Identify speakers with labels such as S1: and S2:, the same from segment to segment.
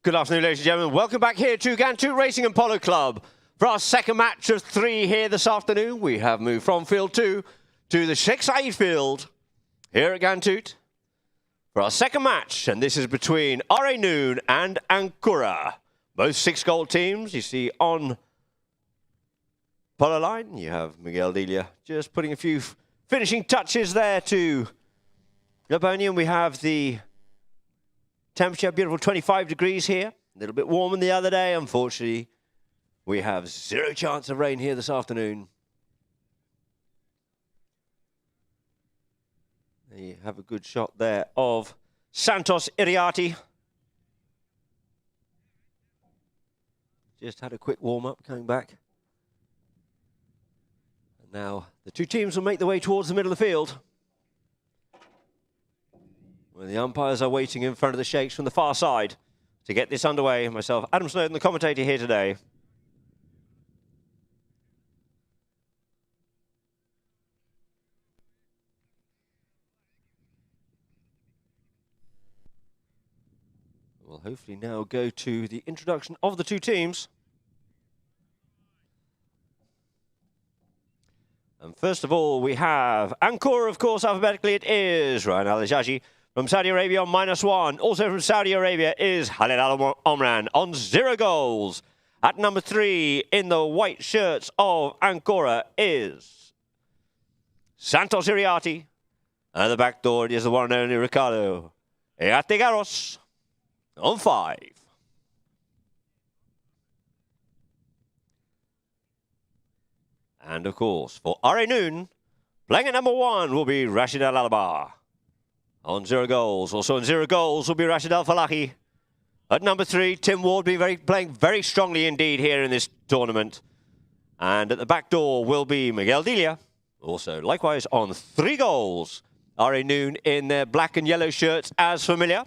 S1: Good afternoon, ladies and gentlemen. Welcome back here to Ghantoot Racing and Polo Club for our second match of 3 here this afternoon. We have moved from field 2 to the Sheikh Zayed field here at Ghantoot for our second match, and this is between RA Noon and ANKORA. Both 6-goal teams you see on Polo line. You have Miguel Delia just putting a few finishing touches there to the pony, and we have the temperature, beautiful 25 degrees here. A little bit warmer than the other day. Unfortunately, we have 0 chance of rain here this afternoon. You have a good shot there of Santos Iriarte. Just had a quick warm-up coming back. And now the 2 teams will make their way towards the middle of the field, where the umpires are waiting in front of the Sheikhs from the far side to get this underway. Myself, Adam Snowden, the commentator here today. We'll hopefully now go to the introduction of the 2 teams. And first of all, we have ANKORA, of course, alphabetically it is Ryan Al-Jaji. From Saudi Arabia on -1. Also from Saudi Arabia is Khalid Al-Omran on 0 goals. At number 3 in the white shirts of ANKORA is Santos Iriarte. And at the back door it is the one and only Ricardo Eatigaros on 5. And of course, for RA Noon, playing at number 1 will be Rashid Al-Alaba on 0 goals. Also on 0 goals will be Rashid Al-Falahi. At number 3, Tim Ward playing very strongly indeed here in this tournament. And at the back door will be Miguel Delia. Also, likewise, on 3 goals. RA Noon in their black and yellow shirts as familiar.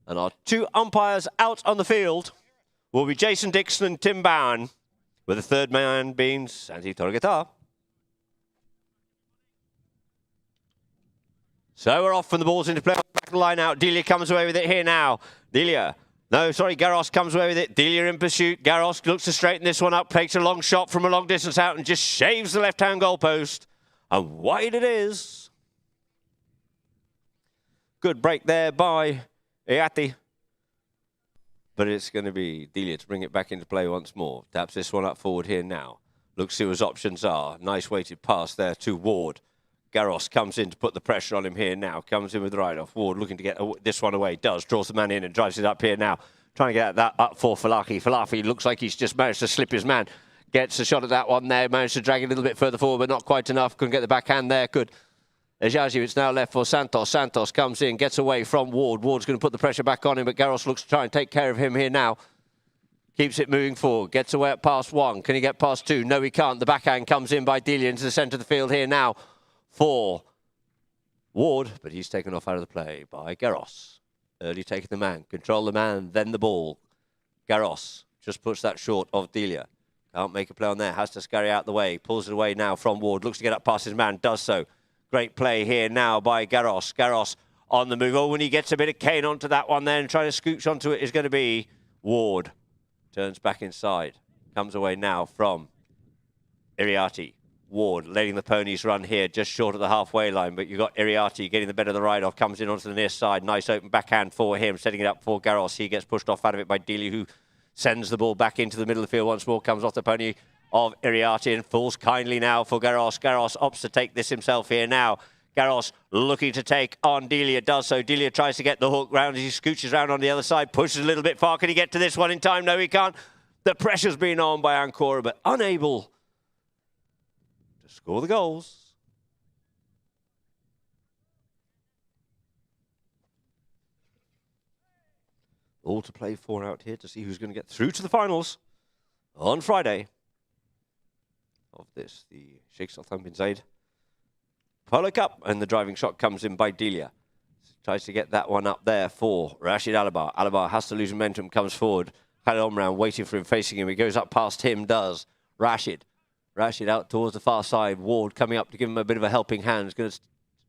S1: And our 2 umpires out on the field will be Jason Dixon and Tim Bowen, with the 3rd man being Santi Torgata. So we're off from the balls into play. Back line out. Delia comes away with it here now. Garros comes away with it. Delia in pursuit. Garros looks to straighten this one up. Takes a long shot from a long distance out and just shaves the left-hand goalpost. And wide it is. Good break there by Iriarte. But it's going to be Delia to bring it back into play once more. Taps this one up forward here now. Looks to see what his options are. Nice weighted pass there to Ward. Garros comes in to put the pressure on him here now. Comes in with the right-off. Ward looking to get this one away. Does. Draws the man in and drives it up here now. Trying to get that up for Falahi. Falahi looks like he's just managed to slip his man. Gets a shot at that one there. Managed to drag it a little bit further forward, but not quite enough. Couldn't get the backhand there. Good. Ejaji, it's now left for Santos. Santos comes in, gets away from Ward. Ward's going to put the pressure back on him, but Garros looks to try and take care of him here now. Keeps it moving forward. Gets away at past 1. Can he get past 2? No, he can't. The backhand comes in by Delia into the centre of the field here now for Ward, but he's taken off out of the play by Garros. Early taking the man. Control the man, then the ball. Garros just puts that short of Delia. Can't make a play on there. Has to scurry out the way. Pulls it away now from Ward. Looks to get up past his man. Does so. Great play here now by Garros. Garros on the move. Oh, when he gets a bit of cane onto that one then, trying to scooch onto it is going to be Ward. Turns back inside. Comes away now from Iriarte. Ward letting the ponies run here just short of the halfway line, but you've got Iriarte getting the better of the ride-off. Comes in onto the near side. Nice open backhand for him. Setting it up for Garros. He gets pushed off out of it by Delia, who sends the ball back into the middle of the field once more. Comes off the pony of Iriarte and falls kindly now for Garros. Garros opts to take this himself here now. Garros looking to take on Delia, does so. Delia tries to get the hook round as he scooches around on the other side, pushes a little bit far. Can he get to this one in time? No, he can't. The pressure's been on by ANKORA, but unable to score the goals. All to play for out here to see who's going to get through to the finals on Friday of this, the Sheikh Sultan bin Zayed Polo Cup. And the driving shot comes in by Delia. Tries to get that one up there for Rashid Alaba. Alaba has to lose momentum, comes forward. Khalid Omran waiting for him, facing him. He goes up past him, does. Rashid out towards the far side. Ward coming up to give him a bit of a helping hand. He's going to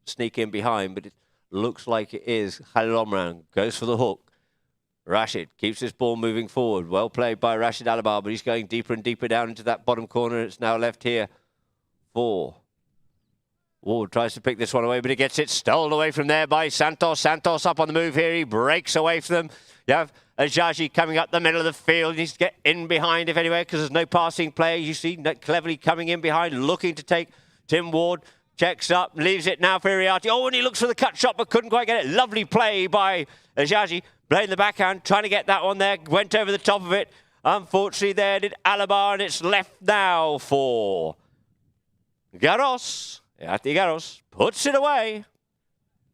S1: sneak in behind, but it looks like it is Khalid Omran. Goes for the hook. Rashid keeps this ball moving forward. Well played by Rashid Alabar, but he's going deeper and deeper down into that bottom corner. It's now left here for Ward. Tries to pick this one away, but he gets it stolen away from there by Santos. Santos up on the move here. He breaks away from them. You have Ajaji coming up the middle of the field. He needs to get in behind, if anywhere, because there's no passing play. You see cleverly coming in behind, looking to take Tim Ward. Checks up, leaves it now for Iriati. Oh, and he looks for the cut shot, but couldn't quite get it. Lovely play by Ajaji. Playing the backhand, trying to get that one there. Went over the top of it. Unfortunately, there did Alabar, and it's left now for Garros. Iriati Garros puts it away.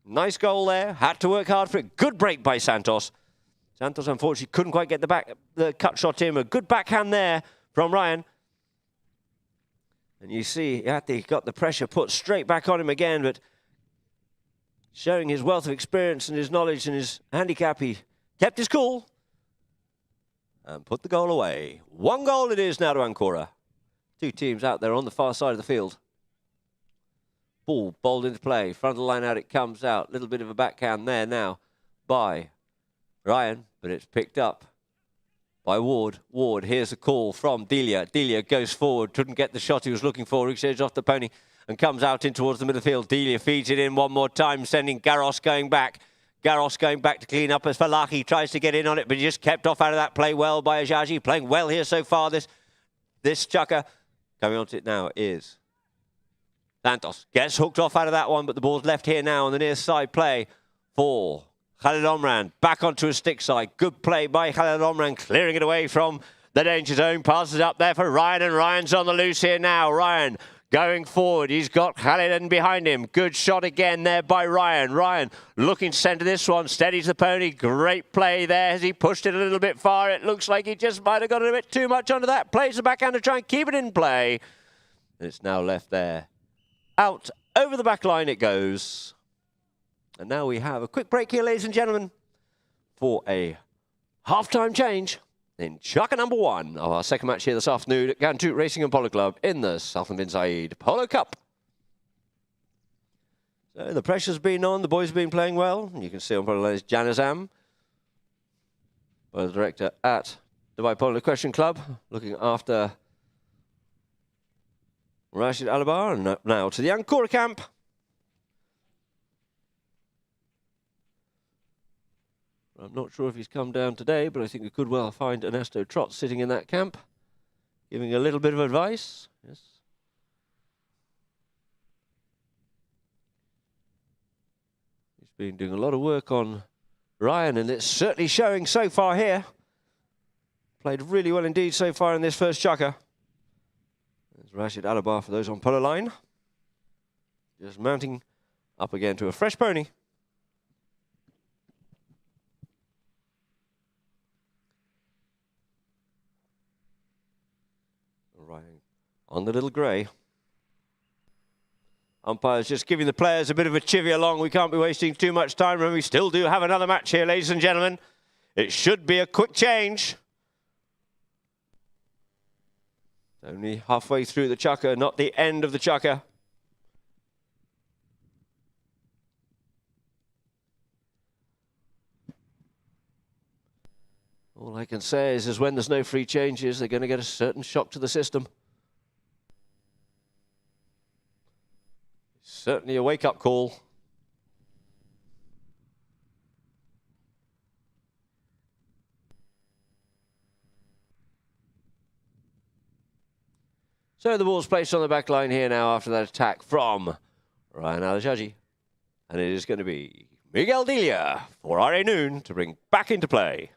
S1: Nice goal there. Had to work hard for it. Good break by Santos. Santos, unfortunately, couldn't quite get the cut shot in. A good backhand there from Ryan. And you see, Iriati got the pressure put straight back on him again, but showing his wealth of experience and his knowledge and his handicap, he kept his cool and put the goal away. 1 goal it is now to ANKORA. 2 teams out there on the far side of the field. Ball bowled into play. Front of the line out it comes out. Little bit of a backhand there now by Ryan, but it's picked up by Ward. Ward, here's a call from Delia. Delia goes forward, couldn't get the shot he was looking for. Ricochets off the pony and comes out in towards the middle field. Delia feeds it in one more time, sending Garros going back. Garros going back to clean up as Falaki tries to get in on it, but he just kept off out of that play well by Ajaji. Playing well here so far, this chucker. Coming onto it now is Santos. Gets hooked off out of that one, but the ball's left here now on the near side play for Khalid Omran. Back onto a stick side. Good play by Khalid Omran, clearing it away from the danger zone. Passes up there for Ryan, and Ryan's on the loose here now. Ryan going forward. He's got Khalid behind him. Good shot again there by Ryan. Ryan looking to centre this one. Steadies the pony. Great play there as he pushed it a little bit far. It looks like he just might have got a bit too much onto that. Plays the backhand to try and keep it in play. It's now left there. Out over the back line it goes. And now we have a quick break here, ladies and gentlemen, for a half-time change in chucker number 1 of our second match here this afternoon at Ghantoot Racing and Polo Club in the Sultan bin Zayed Polo Cup. So the pressure's been on, the boys have been playing well. You can see on Polo line is Janazam, the director at Dubai Polo Question Club, looking after Rashid Alabar. And now to the ANKORA camp. I'm not sure if he's come down today, but I think we could well find Ernesto Trott sitting in that camp, giving a little bit of advice. Yes. He's been doing a lot of work on Ryan, and it's certainly showing so far here. Played really well indeed so far in this first chucker. There's Rashid Alabar for those on Polo line. Just mounting up again to a fresh pony. Ryan on the little grey. Umpires just giving the players a bit of a chivvy along. We can't be wasting too much time, and we still do have another match here, ladies and gentlemen. It should be a quick change. Only halfway through the chucker, not the end of the chucker. All I can say is when there's no free changes, they're going to get a certain shock to the system. Certainly a wake-up call. So the ball's placed on the back line here now after that attack from Ryan Alajaji. And it is going to be Miguel Delia for RA Noon to bring back into play.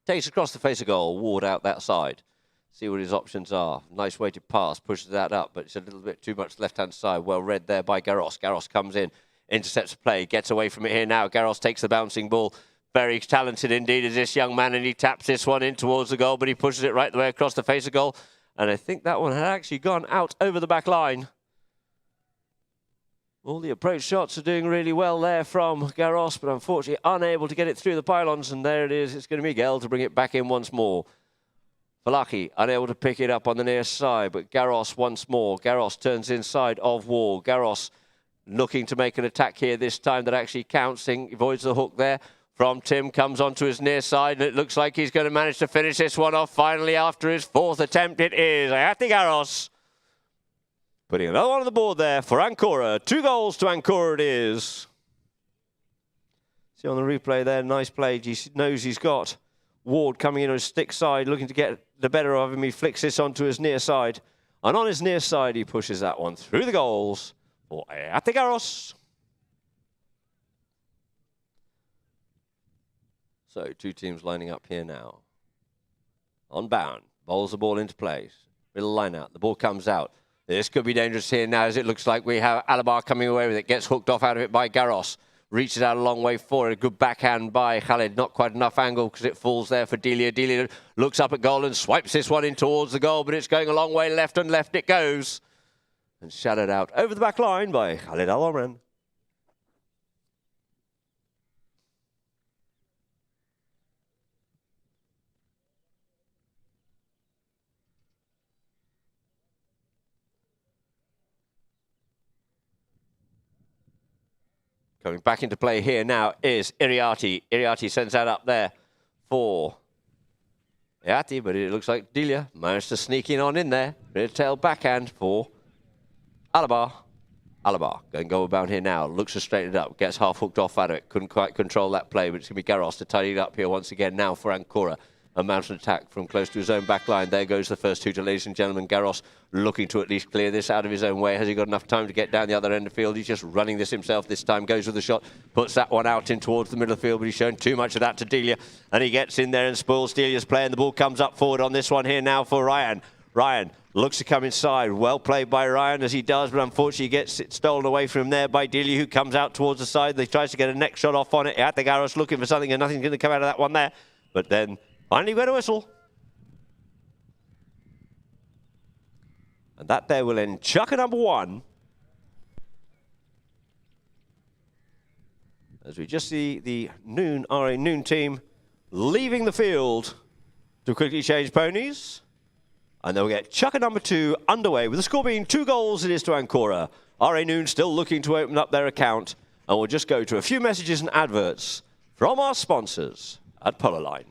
S1: Takes across the face of goal, Ward out that side. See what his options are. Nice weighted pass, pushes that up, but it's a little bit too much left-hand side. Well read there by Garros. Garros comes in, intercepts the play, gets away from it here now. Garros takes the bouncing ball. Very talented indeed is this young man, and he taps this one in towards the goal, but he pushes it right the way across the face of goal. And I think that one had actually gone out over the back line. All the approach shots are doing really well there from Garros, but unfortunately unable to get it through the pylons. And there it is. It's going to be Miguel to bring it back in once more. Falaki unable to pick it up on the near side, but Garros once more. Garros turns inside of Wall. Garros looking to make an attack here this time that actually counts. Avoids the hook there from Tim comes onto his near side, and it looks like he's going to manage to finish this one off finally after his fourth attempt. It is Ayati putting another one on the board there for ANKORA. 2 goals to ANKORA it is. See on the replay there, nice play. He knows he's got Ward coming in on his stick side, looking to get the better of him. He flicks this onto his near side. And on his near side, he pushes that one through the goals for Ayati. So 2 teams lining up here now. On bound, bowls the ball into place. Middle line out, the ball comes out. This could be dangerous here now, as it looks like we have Alabar coming away with it. Gets hooked off out of it by Garros. Reaches out a long way for it. A good backhand by Khalid. Not quite enough angle because it falls there for Delia. Delia looks up at goal and swipes this one in towards the goal, but it's going a long way left, and left it goes. And shadowed out over the back line by Khalid Al-Omran. Coming back into play here now is Iriarty. Iriarty sends that up there for Iriarty, but it looks like Delia managed to sneak in there. Rear tail backhand for Alabar. Alabar going to go about here now. Looks to straighten it up. Gets half hooked off out of it. Couldn't quite control that play, but it's going to be Garros to tidy it up here once again now for ANKORA. A mountain attack from close to his own back line. There goes the first 2 to, ladies and gentlemen. Garros looking to at least clear this out of his own way. Has he got enough time to get down the other end of the field? He's just running this himself this time. Goes with the shot. Puts that one out in towards the middle of the field, but he's shown too much of that to Delia. And he gets in there and spoils Delia's play. And the ball comes up forward on this one here now for Ryan. Ryan looks to come inside. Well played by Ryan as he does, but unfortunately he gets it stolen away from him there by Delia, who comes out towards the side. He tries to get a neck shot off on it. At the Garros looking for something, and nothing's going to come out of that one there. But then finally got a whistle. And that there will end chukker number 1. As we just see the RA Noon team leaving the field to quickly change ponies. And then we'll get chukker number 2 underway, with the score being 2 goals it is to ANKORA. RA Noon still looking to open up their account. And we'll just go to a few messages and adverts from our sponsors at Polo Line.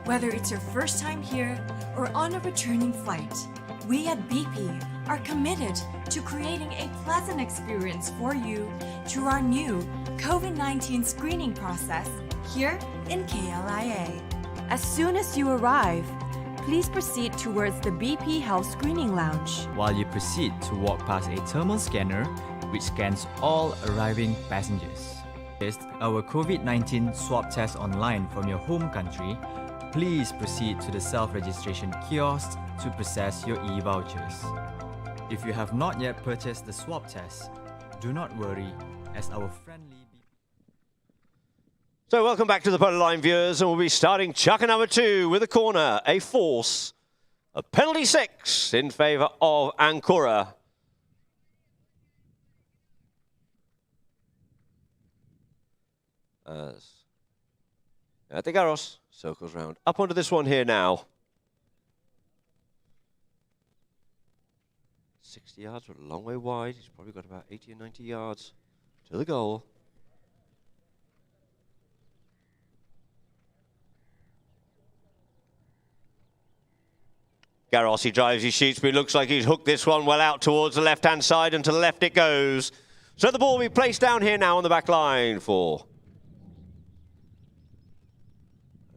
S2: Whether it's your first time here or on a returning flight, we at BP are committed to creating a pleasant experience for you through our new COVID-19 screening process here in KLIA. As soon as you arrive, please proceed towards the BP Health Screening Lounge.
S3: While you proceed to walk past a thermal scanner which scans all arriving passengers. Test our COVID-19 swab test online from your home country. Please proceed to the self-registration kiosk to process your e-vouchers. If you have not yet purchased the swab test, do not worry, as our friendly...
S1: So welcome back to the Polo Line, viewers, and we'll be starting chukker number 2 with a corner, a force, a penalty 6 in favour of ANKORA. As Ayati Garros circles round up onto this one here now. 60 yards, a long way wide. He's probably got about 80 or 90 yards to the goal. Garros, he drives, he shoots, but it looks like he's hooked this one well out towards the left-hand side, and to the left it goes. So the ball will be placed down here now on the back line for...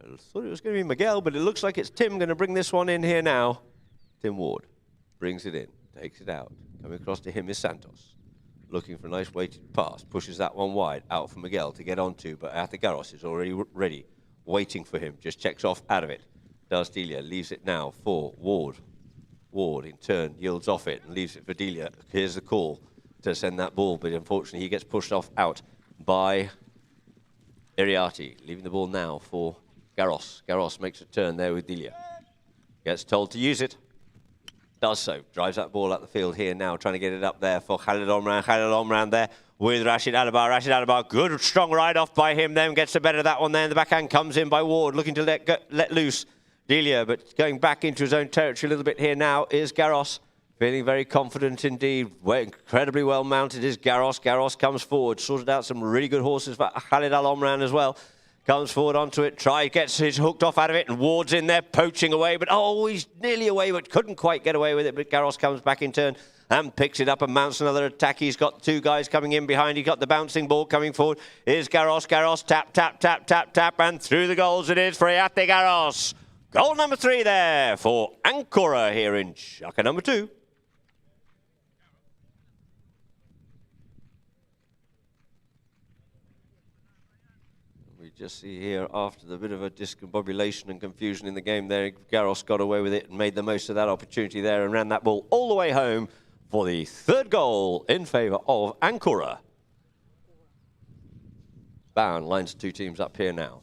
S1: I thought it was going to be Miguel, but it looks like it's Tim going to bring this one in here now. Tim Ward brings it in, takes it out. Coming across to him is Santos. Looking for a nice weighted pass, pushes that one wide, out for Miguel to get onto, but Garros is already ready, waiting for him, just checks off out of it. Does Delia, leaves it now for Ward. Ward, in turn, yields off it and leaves it for Delia. Here's the call to send that ball, but unfortunately he gets pushed off out by Iriarte, leaving the ball now for Garros. Garros makes a turn there with Delia. Gets told to use it. Does so. Drives that ball up the field here now, trying to get it up there for Khalid Omran. Khalid Omran there with Rashid Alabar. Rashid Alabar, good, strong ride off by him then. Gets the better of that one there. The backhand comes in by Ward, looking to let loose Delia, but going back into his own territory a little bit here now is Garros. Feeling very confident indeed. Incredibly well mounted is Garros. Garros comes forward, sorted out some really good horses for Khalid Al Omran as well. Comes forward onto it, gets his hooked off out of it, and Ward's in there poaching away, but oh, he's nearly away, but couldn't quite get away with it. But Garros comes back in turn and picks it up and mounts another attack. He's got two guys coming in behind. He's got the bouncing ball coming forward. Here's Garros. Garros, tap, tap, tap, tap, tap, and through the goals it is for Ayate Garros. Goal number 3 there for ANKORA here in Shaka number 2. We just see here, after the bit of a discombobulation and confusion in the game there, Garros got away with it and made the most of that opportunity there and ran that ball all the way home for the 3rd goal in favour of ANKORA. Bound lines 2 teams up here now.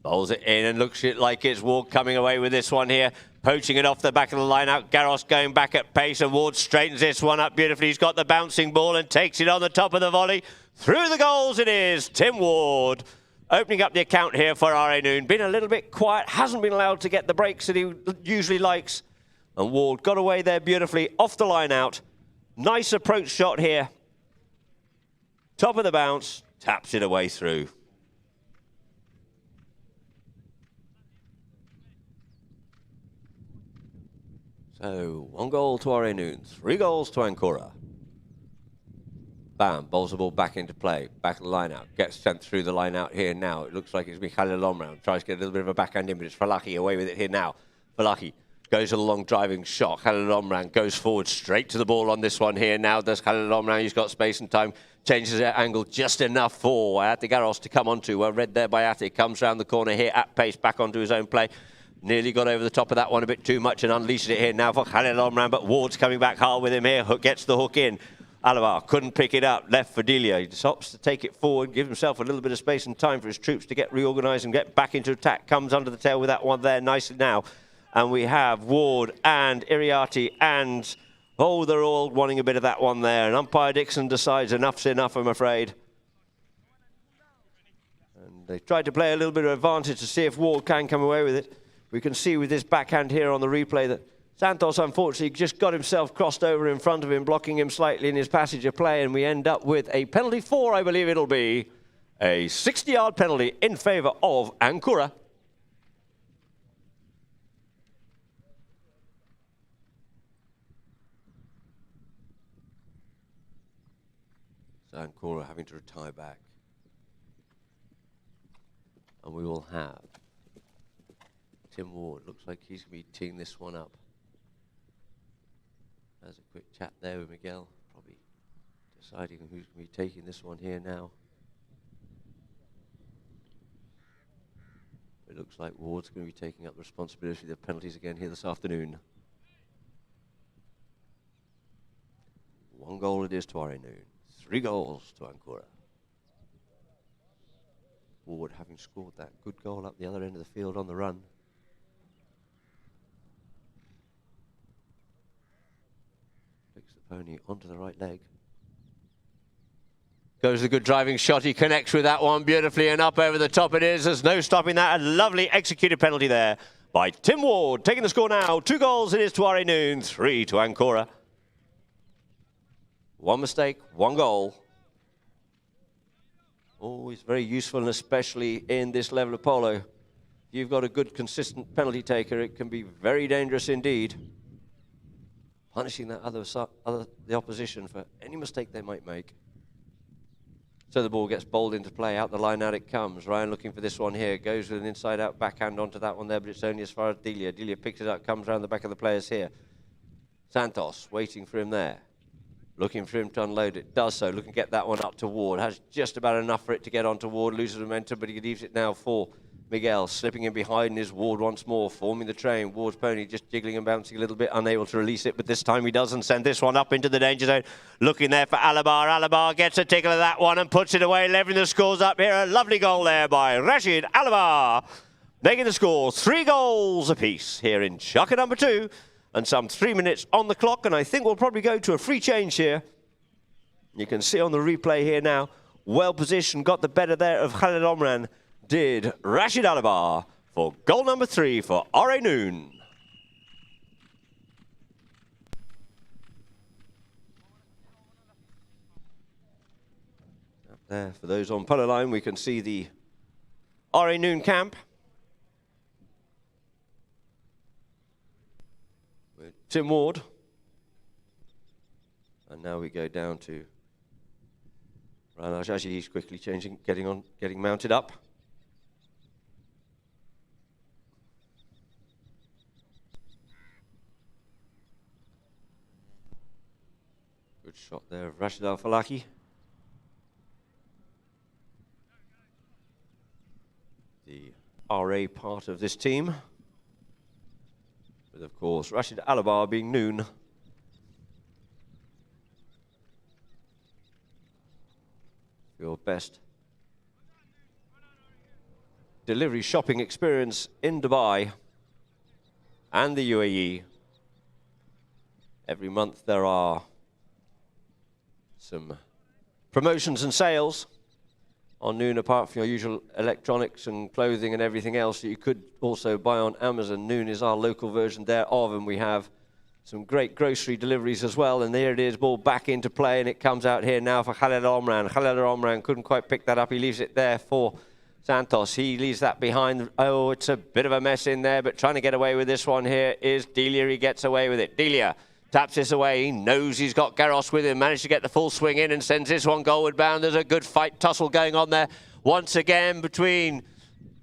S1: Bowls it in and looks like it's Ward coming away with this one here. Poaching it off the back of the line out. Garros going back at pace, and Ward straightens this one up beautifully. He's got the bouncing ball and takes it on the top of the volley. Through the goals it is. Tim Ward opening up the account here for RA Noon. Been a little bit quiet, hasn't been allowed to get the breaks that he usually likes. And Ward got away there beautifully off the line out. Nice approach shot here. Top of the bounce, taps it away through. So 1 goal to RA Noon, 3 goals to ANKORA. Bam, bowls the ball back into play, back of the line out, gets sent through the line out here now. It looks like it's been Khalid Omran, tries to get a little bit of a backhand in, but it's Falahi away with it here now. Falahi goes a long driving shot. Khalid Omran goes forward straight to the ball on this one here now. Does Khalid Omran, he's got space and time, changes the angle just enough for Ayate Garros to come onto. Well read there by Ayate, comes round the corner here at pace, back onto his own play. Nearly got over the top of that one a bit too much and unleashed it here now for Khalid Omran, but Ward's coming back hard with him here. Gets the hook in. Alabar couldn't pick it up, left for Delia. He stops to take it forward, give himself a little bit of space and time for his troops to get reorganised and get back into attack. Comes under the tail with that one there nicely now. And we have Ward and Iriarte and, oh, they're all wanting a bit of that one there. And umpire Dixon decides enough's enough, I'm afraid. And they tried to play a little bit of advantage to see if Ward can come away with it. We can see with this backhand here on the replay that Santos, unfortunately, just got himself crossed over in front of him, blocking him slightly in his passage of play, and we end up with a penalty for, I believe it'll be, a 60-yard penalty in favour of ANKORA. So ANKORA having to retire back. And we will have Tim Ward. Looks like he's going to be teeing this one up. There's a quick chat there with Miguel, probably deciding who's going to be taking this one here now. It looks like Ward's going to be taking up the responsibility of the penalties again here this afternoon. 1 goal it is to RA Noon, 3 goals to ANKORA. Ward having scored that good goal up the other end of the field on the run. Pony onto the right leg. Goes the good driving shot. He connects with that one beautifully and up over the top it is. There's no stopping that. A lovely executed penalty there by Tim Ward. Taking the score now, 2 goals it is to RA Noon, 3 to ANKORA. 1 mistake, 1 goal. Always very useful, and especially in this level of polo. If you've got a good, consistent penalty taker, it can be very dangerous indeed. Punishing that the opposition for any mistake they might make. So the ball gets bowled into play, out the line, out it comes. Ryan looking for this one here, goes with an inside-out backhand onto that one there, but it's only as far as Delia. Delia picks it up, comes around the back of the players here. Santos waiting for him there. Looking for him to unload it, does so. Looking to get that one up to Ward. Has just about enough for it to get onto Ward, loses momentum, but he leaves it now for Miguel. Slipping in behind is Ward once more, forming the train. Ward's pony just jiggling and bouncing a little bit, unable to release it, but this time he doesn't. Send this one up into the danger zone. Looking there for Alabar. Alabar gets a tickle of that one and puts it away, leveling the scores up here. A lovely goal there by Rashid Alabar, making the score 3 goals apiece here in Chukka number 2. And some 3 minutes on the clock, and I think we'll probably go to a free change here. You can see on the replay here now, well positioned, got the better there of Khalid Omran, did Rashid Alabar for goal number 3 for RA Noon. Up there, for those on Polo line, we can see the RA Noon camp. Tim Ward, and now we go down to Rana Jaji. He's quickly changing, getting mounted up. Good shot there of Rashid Al Falaki. The RA part of this team. With, of course, Rashid Alabar being Noon. Your best delivery shopping experience in Dubai and the UAE. Every month there are some promotions and sales on Noon, apart from your usual electronics and clothing and everything else that you could also buy on Amazon. Noon is our local version thereof, and we have some great grocery deliveries as well. And there it is, ball back into play, and it comes out here now for Khalid Omran. Khalid Omran couldn't quite pick that up. He leaves it there for Santos. He leaves that behind. Oh, it's a bit of a mess in there, but trying to get away with this one here is Delia. He gets away with it. Delia taps this away. He knows he's got Garros with him. Managed to get the full swing in and sends this one goalward bound. There's a good fight tussle going on there once again between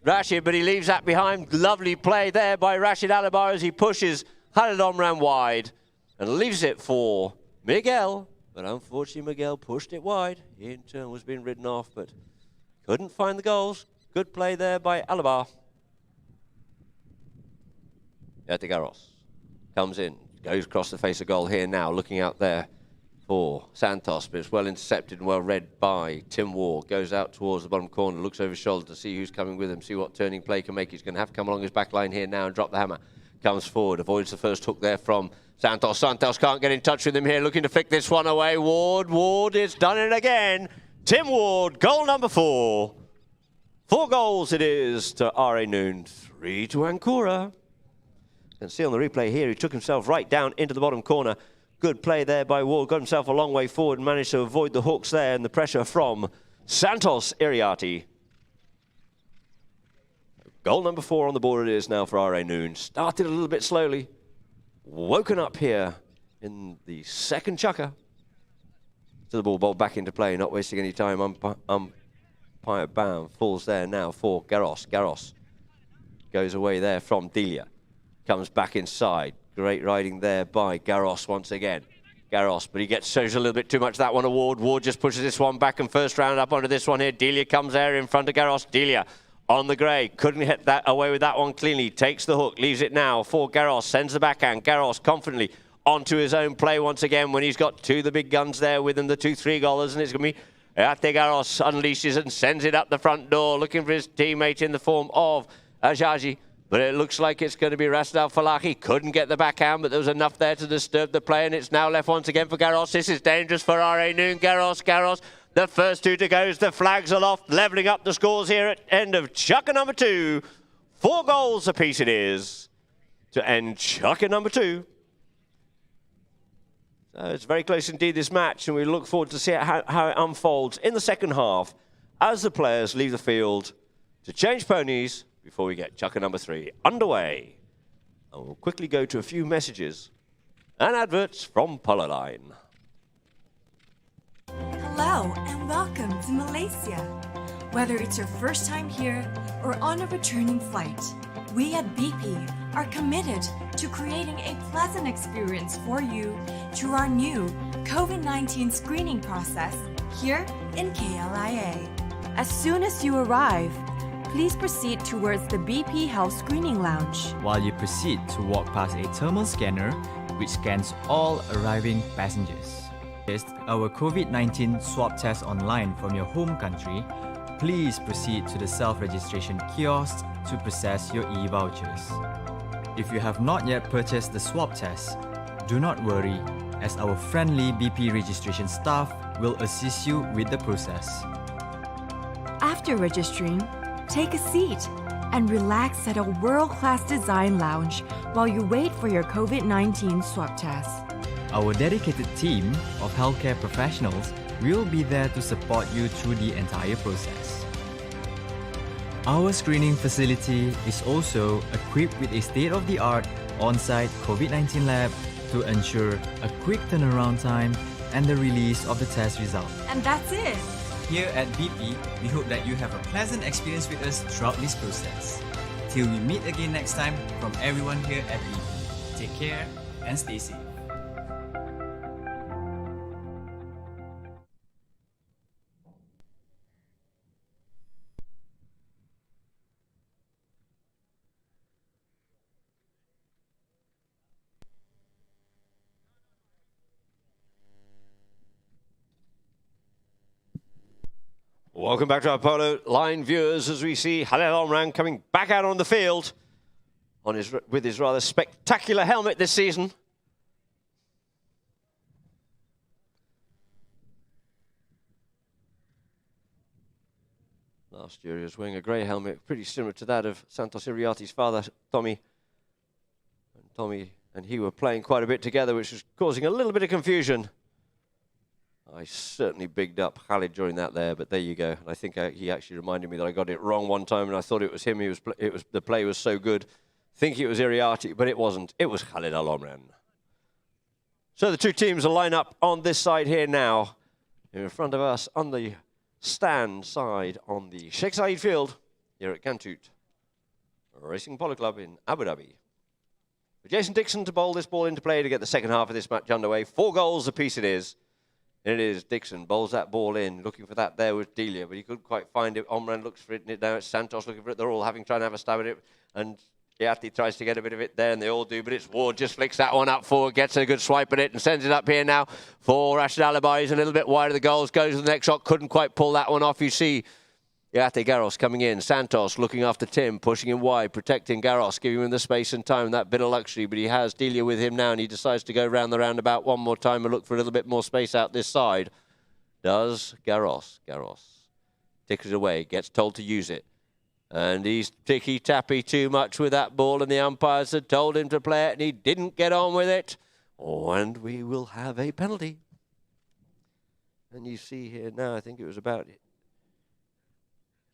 S1: Rashid, but he leaves that behind. Lovely play there by Rashid Alabar as he pushes Khalid Omran wide and leaves it for Miguel. But unfortunately, Miguel pushed it wide. He in turn was being ridden off, but couldn't find the goals. Good play there by Alabar. Yati Garros comes in. Goes across the face of goal here now, looking out there for Santos, but it's well intercepted and well read by Tim Ward. Goes out towards the bottom corner, looks over his shoulder to see who's coming with him, see what turning play can make. He's going to have to come along his back line here now and drop the hammer. Comes forward, avoids the first hook there from Santos. Santos can't get in touch with him here, looking to flick this one away. Ward is done it again. Tim Ward, goal number 4. 4 goals it is to RA Noon, 3 to ANKORA. You can see on the replay here, he took himself right down into the bottom corner. Good play there by Ward, got himself a long way forward and managed to avoid the hooks there and the pressure from Santos Iriarty. Goal number 4 on the board it is now for RA Noon. Started a little bit slowly, woken up here in the second chukka. So the ball bowled back into play, not wasting any time. Umpire Bam falls there now for Garros. Garros goes away there from Delia. Comes back inside. Great riding there by Garros once again. Garros, but he shows a little bit too much that one to Ward. Ward just pushes this one back and first round up onto this one here. Delia comes there in front of Garros. Delia on the grey. Couldn't hit that away with that one cleanly. Takes the hook, leaves it now for Garros. Sends the backhand. Garros confidently onto his own play once again when he's got 2 of the big guns there with him, the 2 3-goalers, and it's going to be Ate Garros unleashes and sends it up the front door, looking for his teammate in the form of Ajaji. But it looks like it's going to be Rashid Al Falaki. Couldn't get the backhand, but there was enough there to disturb the play, and it's now left once again for Garros. This is dangerous for RA Noon. Garros, the first 2 to go. The flags aloft, levelling up the scores here at end of chukka number 2. 4 goals apiece it is. to end chucker number 2. So it's very close indeed, this match, and we look forward to see how it unfolds in the second half as the players leave the field to change ponies before we get chucker number 3 underway. And we'll quickly go to a few messages and adverts from Polo Line.
S2: Hello and welcome to Malaysia. Whether it's your first time here or on a returning flight, we at BP are committed to creating a pleasant experience for you through our new COVID-19 screening process here in KLIA. As soon as you arrive, please proceed towards the BP Health Screening Lounge.
S3: While you proceed to walk past a thermal scanner which scans all arriving passengers. Test our COVID-19 swab test online from your home country. Please proceed to the self-registration kiosk to process your e-vouchers. If you have not yet purchased the swab test, do not worry, as our friendly BP registration staff will assist you with the process.
S2: After registering, take a seat and relax at a world-class design lounge while you wait for your COVID-19 swab test.
S3: Our dedicated team of healthcare professionals will be there to support you through the entire process. Our screening facility is also equipped with a state-of-the-art on-site COVID-19 lab to ensure a quick turnaround time and the release of the test result.
S2: And that's it.
S3: Here at BP, we hope that you have a pleasant experience with us throughout this process. Till we meet again next time, from everyone here at BP, take care and stay safe.
S1: Welcome back to our Polo Line viewers as we see Halil Omran coming back out on the field with his rather spectacular helmet this season. Last year he was wearing a grey helmet, pretty similar to that of Santos Iriarte's father, Tommy. And Tommy and he were playing quite a bit together, which was causing a little bit of confusion. I certainly bigged up Khalid during that there, but there you go. And I think he actually reminded me that I got it wrong one time, and I thought it was him. The play was so good. Think it was Iriarte, but it wasn't. It was Khalid Al Omran. So the two teams will line up on this side here now, in front of us on the stand side on the Sheikh Zayed field here at Ghantoot Racing Polo Club in Abu Dhabi. For Jason Dixon to bowl this ball into play to get the second half of this match underway. 4 goals apiece it is. And it is Dixon bowls that ball in, looking for that there with Delia, but he couldn't quite find it. Omran looks for it, and now it's Santos looking for it. They're all trying to have a stab at it, and Yati tries to get a bit of it there, and they all do, but it's Ward just flicks that one up forward, gets a good swipe at it, and sends it up here now for Rashid Alibi. He's a little bit wide of the goals, goes to the next shot, couldn't quite pull that one off. You see Yati Garros coming in, Santos looking after Tim, pushing him wide, protecting Garros, giving him the space and time, that bit of luxury, but he has Delia with him now, and he decides to go round the roundabout one more time and look for a little bit more space out this side. Does Garros. Garros ticks it away, gets told to use it. And he's ticky-tappy too much with that ball, and the umpires had told him to play it, and he didn't get on with it. Oh, and we will have a penalty. And you see here now, I think it was about it.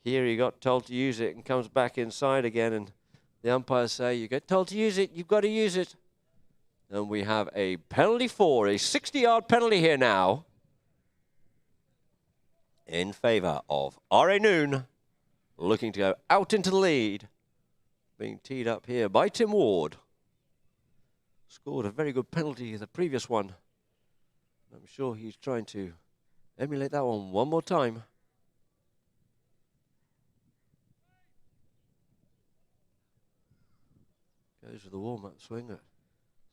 S1: Here he got told to use it and comes back inside again, and the umpires say, you get told to use it, you've got to use it. And we have a penalty for a 60-yard penalty here now, in favour of R.A. Noon, looking to go out into the lead. Being teed up here by Tim Ward. Scored a very good penalty in the previous one. I'm sure he's trying to emulate that one more time. Goes with the warm-up swing.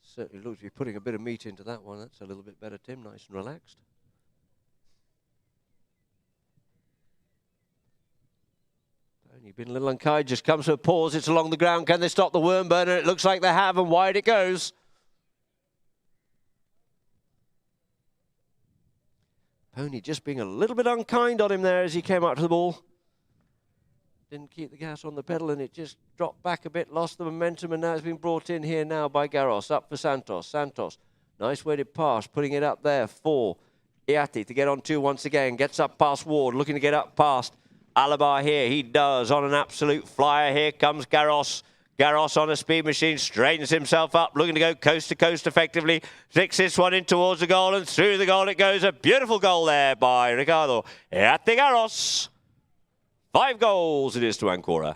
S1: Certainly looks to be putting a bit of meat into that one. That's a little bit better, Tim. Nice and relaxed. Only been a little unkind, just comes to a pause. It's along the ground. Can they stop the worm burner? It looks like they have, and wide it goes. Pony just being a little bit unkind on him there as he came out to the ball. Didn't keep the gas on the pedal and it just dropped back a bit, lost the momentum, and now it's been brought in here now by Garros. Up for Santos. Santos, nice weighted pass, putting it up there for Iati to get on two once again. Gets up past Ward, looking to get up past Alabar here. He does on an absolute flyer. Here comes Garros. Garros on a speed machine, straightens himself up, looking to go coast to coast effectively. Sticks this one in towards the goal, and through the goal it goes. A beautiful goal there by Ricardo Iati Garros. 5 goals it is to ANKORA.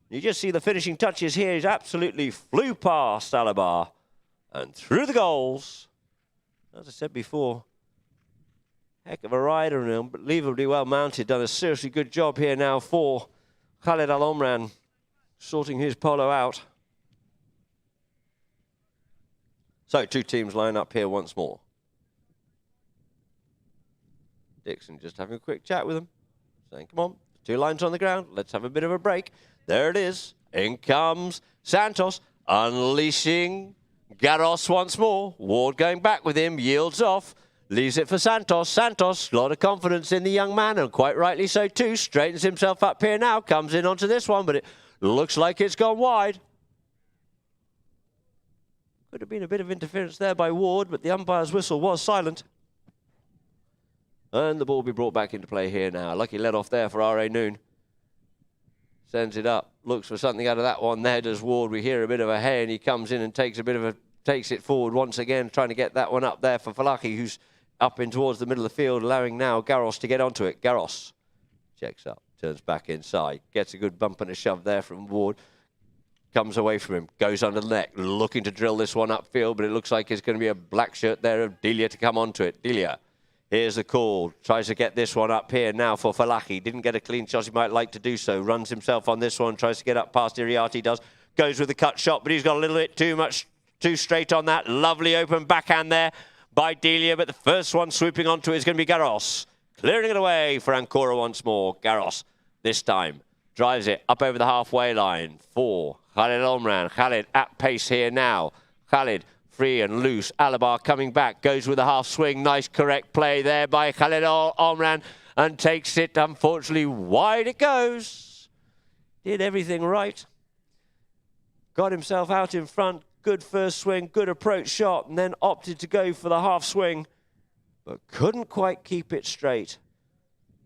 S1: You just see the finishing touches here. He's absolutely flew past Alabar and through the goals. As I said before, heck of a rider and unbelievably well mounted. Done a seriously good job here now for Khaled Al Omran, sorting his Polo out. So 2 teams line up here once more. Dixon just having a quick chat with them, saying, come on. 2 lines on the ground. Let's have a bit of a break. There it is. In comes Santos, unleashing Garros once more. Ward going back with him, yields off, leaves it for Santos. Santos, a lot of confidence in the young man, and quite rightly so too. Straightens himself up here now, comes in onto this one, but it looks like it's gone wide. Could have been a bit of interference there by Ward, but the umpire's whistle was silent. And the ball will be brought back into play here now. Lucky let off there for R.A. Noon. Sends it up. Looks for something out of that one there. Does Ward. We hear a bit of a hey, and he comes in and takes it forward once again, trying to get that one up there for Falaki, who's up in towards the middle of the field, allowing now Garros to get onto it. Garros checks up, turns back inside, gets a good bump and a shove there from Ward. Comes away from him, goes under the neck, looking to drill this one upfield, but it looks like it's going to be a black shirt there of Delia to come onto it. Delia. Here's the call. Tries to get this one up here now for Falaki. Didn't get a clean shot. He might like to do so. Runs himself on this one. Tries to get up past Iriati. Does. Goes with the cut shot, but he's got a little bit too straight on that. Lovely open backhand there by Delia. But the first one swooping onto it is going to be Garros. Clearing it away for ANKORA once more. Garros this time drives it up over the halfway line for Khaled Omran. Khaled at pace here now. Khaled free and loose. Alabar coming back, goes with a half swing. Nice correct play there by Khaled Omran and takes it, unfortunately, wide it goes. Did everything right. Got himself out in front. Good first swing, good approach shot, and then opted to go for the half swing, but couldn't quite keep it straight.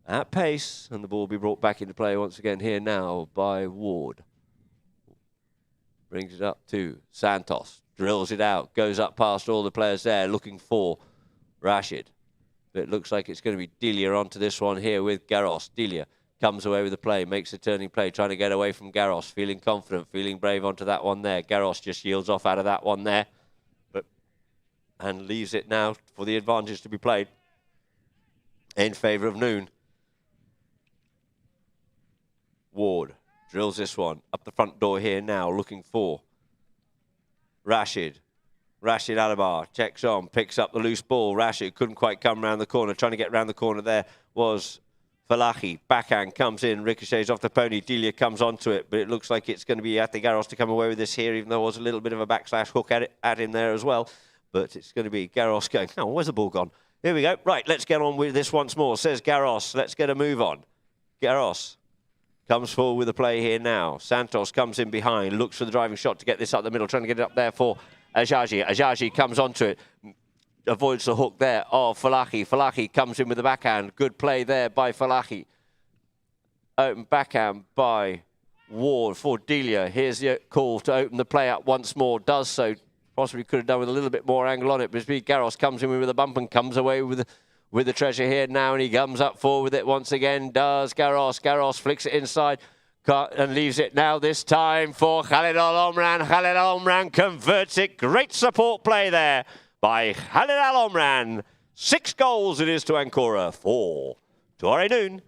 S1: At pace, and the ball will be brought back into play once again here now by Ward. Brings it up to Santos. Drills it out, goes up past all the players there, looking for Rashid. But it looks like it's going to be Delia onto this one here with Garros. Delia comes away with the play, makes a turning play, trying to get away from Garros, feeling confident, feeling brave onto that one there. Garros just yields off out of that one there, and leaves it now for the advantage to be played in favour of Noon. Ward drills this one up the front door here now, looking for Rashid. Rashid Alabar checks on, picks up the loose ball. Rashid couldn't quite come round the corner. Trying to get round the corner there was Falaki. Backhand comes in, ricochets off the pony. Delia comes onto it, but it looks like it's going to be Iati Garros to come away with this here, even though there was a little bit of a backslash hook at him there as well. But it's going to be Garros going, oh, where's the ball gone? Here we go. Right, let's get on with this once more, says Garros. Let's get a move on. Garros comes forward with the play here now. Santos comes in behind, looks for the driving shot to get this up the middle, trying to get it up there for Ajaji. Ajaji comes onto it, avoids the hook there of Falaki. Falaki comes in with the backhand. Good play there by Falaki. Open backhand by Ward for Delia. Here's the call to open the play up once more. Does so. Possibly could have done with a little bit more angle on it, but Garros comes in with a bump and comes away with the treasure here now, and he comes up forward with it once again. Does Garros. Garros flicks it inside and leaves it now this time for Khaled Al Omran. Khaled Al Omran converts it. Great support play there by Khaled Al Omran. 6 goals it is to ANKORA, 4 to R.A. Noon.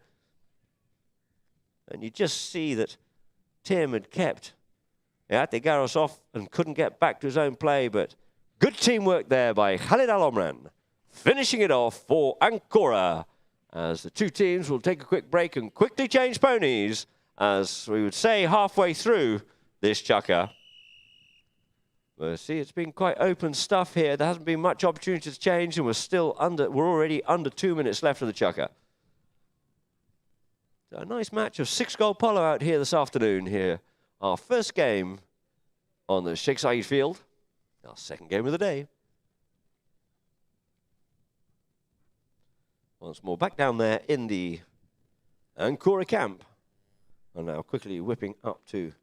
S1: And you just see that Tim had kept Iati Garros off and couldn't get back to his own play, but good teamwork there by Khaled Al Omran. Finishing it off for ANKORA, as the 2 teams will take a quick break and quickly change ponies, as we would say halfway through this chukker. Well, see, it's been quite open stuff here. There hasn't been much opportunity to change, and we're already under 2 minutes left of the chukker. So a nice match of 6-goal polo out here this afternoon here. Our first game on the Sheikh Zayed field. Our second game of the day. Once more back down there in the ANKORA camp. And now quickly whipping up to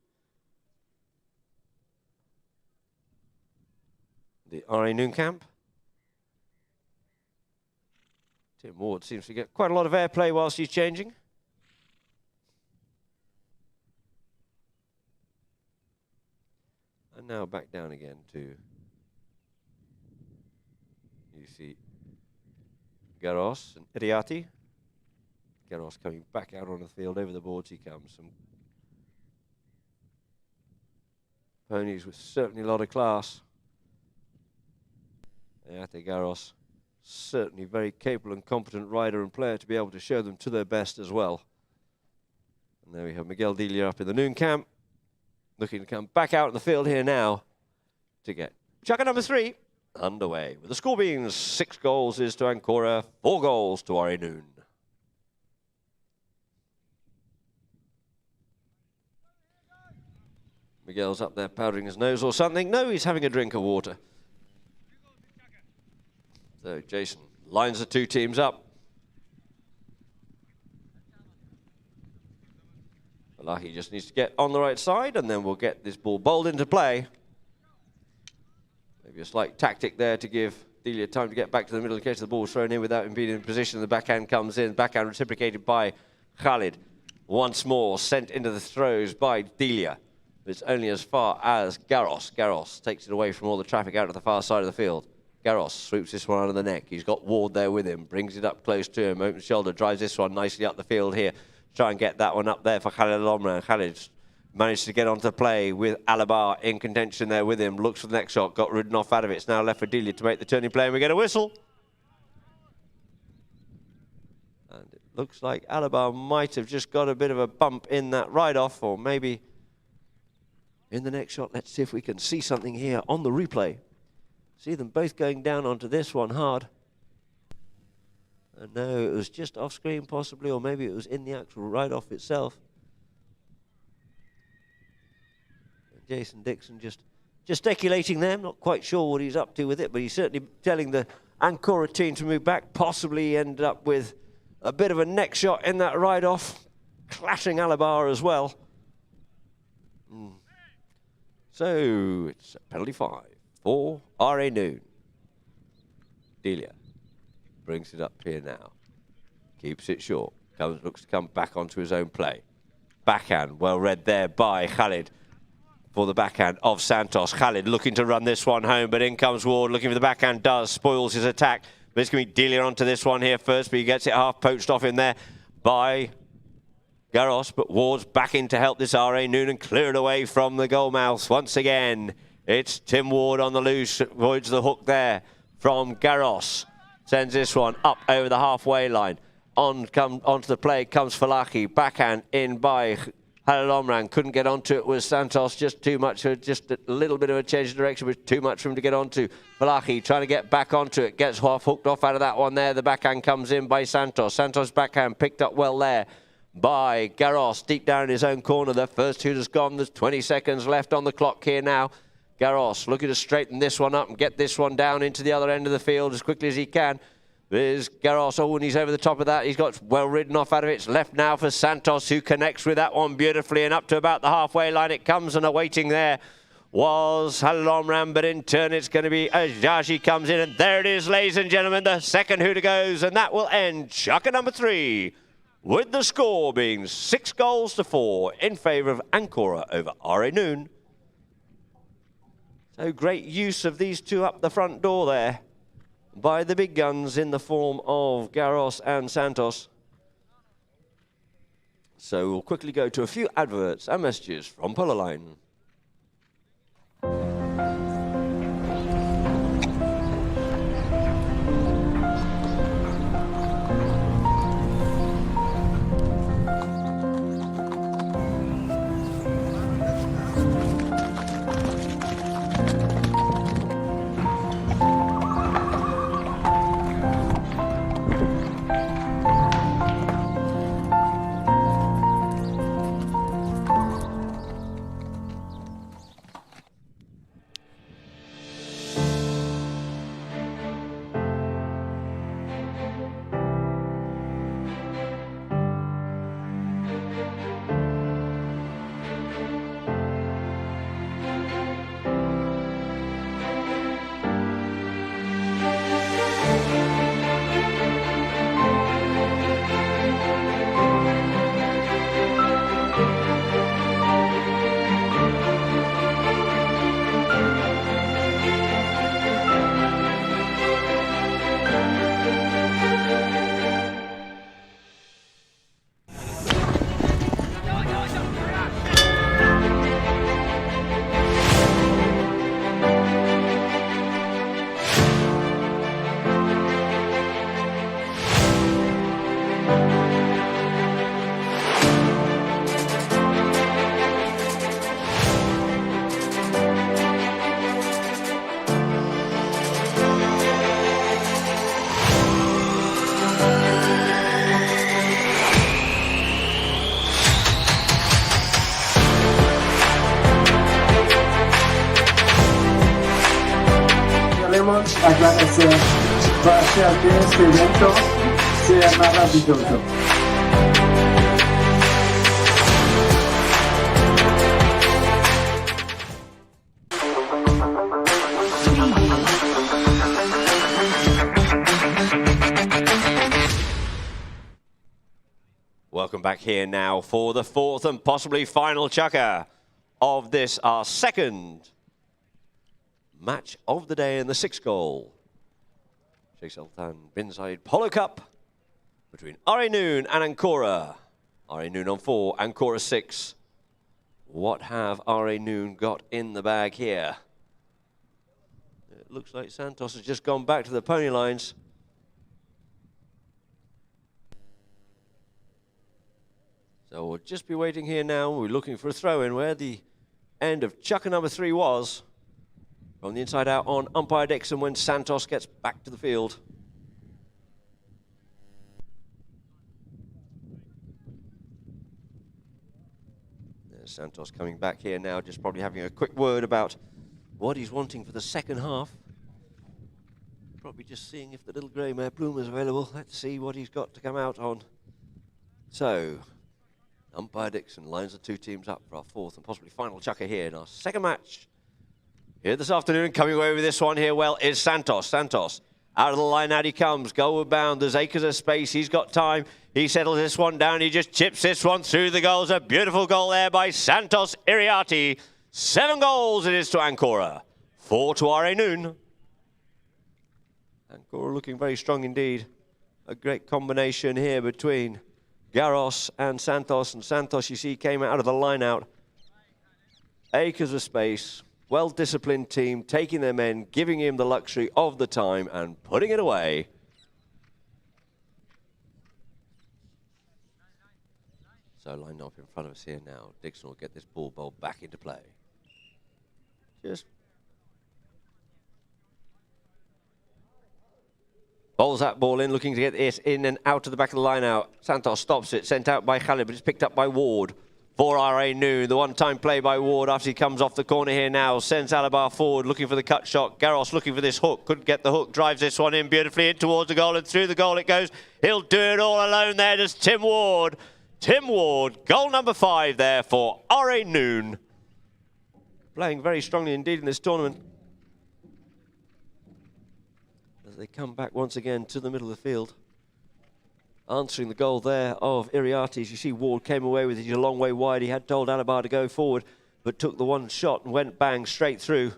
S1: the RA Noon camp. Tim Ward seems to get quite a lot of airplay whilst he's changing. And now back down again to, you see, Garros and Iriati. Garros coming back out on the field, over the boards he comes. Some ponies with certainly a lot of class. Iriati Garros, certainly very capable and competent rider and player to be able to show them to their best as well. And there we have Miguel Delia up in the Noon camp, looking to come back out in the field here now to get chukka number 3 underway. With the score being 6 goals is to ANKORA, 4 goals to RA Noon. Miguel's up there powdering his nose or something. No, he's having a drink of water. So Jason lines the two teams up. He just needs to get on the right side, and then we'll get this ball bowled into play. Maybe a slight tactic there to give Delia time to get back to the middle in case the ball is thrown in without him being in position. The backhand comes in, backhand reciprocated by Khalid. Once more sent into the throws by Delia. It's only as far as Garros. Garros takes it away from all the traffic out to the far side of the field. Garros swoops this one under the neck. He's got Ward there with him, brings it up close to him, open shoulder, drives this one nicely up the field here. Try and get that one up there for Khalid Al-Omran. Khalid managed to get onto play with Alabar in contention there with him. Looks for the next shot, got ridden off out of it. It's now left for Delia to make the turning play, and we get a whistle. And it looks like Alabar might have just got a bit of a bump in that ride-off, or maybe in the next shot. Let's see if we can see something here on the replay. See them both going down onto this one hard. And no, it was just off screen possibly, or maybe it was in the actual ride-off itself. And Jason Dixon just gesticulating there, not quite sure what he's up to with it, but he's certainly telling the ANKORA team to move back, possibly end up with a bit of a neck shot in that ride-off, clashing Alabar as well. So it's a penalty 5 for RA Noon. Delia brings it up here now. Keeps it short. Looks to come back onto his own play. Backhand, well read there by Khalid for the backhand of Santos. Khalid looking to run this one home, but in comes Ward looking for the backhand, does, spoils his attack. But it's going to be Delia onto this one here first, but he gets it half poached off in there by Garros, but Ward's back in to help this RA Noon and clear it away from the goal mouth. Once again, it's Tim Ward on the loose, avoids the hook there from Garros. Sends this one up over the halfway line. Onto the play comes Falahi. Backhand in by Khalid Omran. Couldn't get onto it with Santos. Just too much, just a little bit of a change of direction, but too much for him to get onto. Falahi trying to get back onto it. Gets half hooked off out of that one there. The backhand comes in by Santos. Santos' backhand picked up well there by Garros. Deep down in his own corner. The first hoot has gone. There's 20 seconds left on the clock here now. Garros looking to straighten this one up and get this one down into the other end of the field as quickly as he can. There's Garros. Oh, and he's over the top of that. He's got well ridden off out of it. It's left now for Santos, who connects with that one beautifully, and up to about the halfway line it comes, and awaiting there was Khalid Omran, but in turn it's going to be Ajaji comes in, and there it is, ladies and gentlemen. The second hooter goes, and that will end chukka number 3, with the score being 6 goals to 4 in favour of ANKORA over RA Noon. So great use of these two up the front door there by the big guns in the form of Garros and Santos. So we'll quickly go to a few adverts and messages from Polo Line.
S4: temos, agradecer. Vai ser este evento sea maravilloso.
S1: Welcome back here now for the fourth and possibly final chukker of this, our second match of the day in the sixth goal. Sheikh Sultan bin Zayed Polo Cup between Noon and ANKORA. Noon on 4, ANKORA 6. What have Noon got in the bag here? It looks like Santos has just gone back to the pony lines. So we'll just be waiting here now. We're looking for a throw-in where the end of chukker number 3 was. From the inside out on umpire Dixon when Santos gets back to the field. There's Santos coming back here now, just probably having a quick word about what he's wanting for the second half. Probably just seeing if the little grey mare Plume is available. Let's see what he's got to come out on. So, umpire Dixon lines the two teams up for our fourth and possibly final chukker here in our second match. Here this afternoon, coming away with this one here, well, is Santos. Santos, out of the line, out he comes, goal bound, there's acres of space, he's got time, he settles this one down, he just chips this one through the goals. A beautiful goal there by Santos Iriarte. 7 goals it is to ANKORA, 4 to Noon. ANKORA looking very strong indeed. A great combination here between Garros and Santos. And Santos, you see, came out of the line out. Acres of space. Well-disciplined team, taking their men, giving him the luxury of the time and putting it away. So lined up in front of us here now. Dixon will get this ball bowled back into play. Just bowls that ball in, looking to get it in and out to the back of the line out. Santos stops it, sent out by Khalid, but it's picked up by Ward. For Noon, the one-time play by Ward after he comes off the corner here now. Sends Alabar forward, looking for the cut shot. Garros looking for this hook, couldn't get the hook. Drives this one in beautifully in towards the goal and through the goal it goes. He'll do it all alone there. There's Tim Ward. Tim Ward, goal number 5 there for Noon. Playing very strongly indeed in this tournament. As they come back once again to the middle of the field. Answering the goal there of Iriarte. As you see, Ward came away with it a long way wide. He had told Alabar to go forward, but took the one shot and went bang straight through.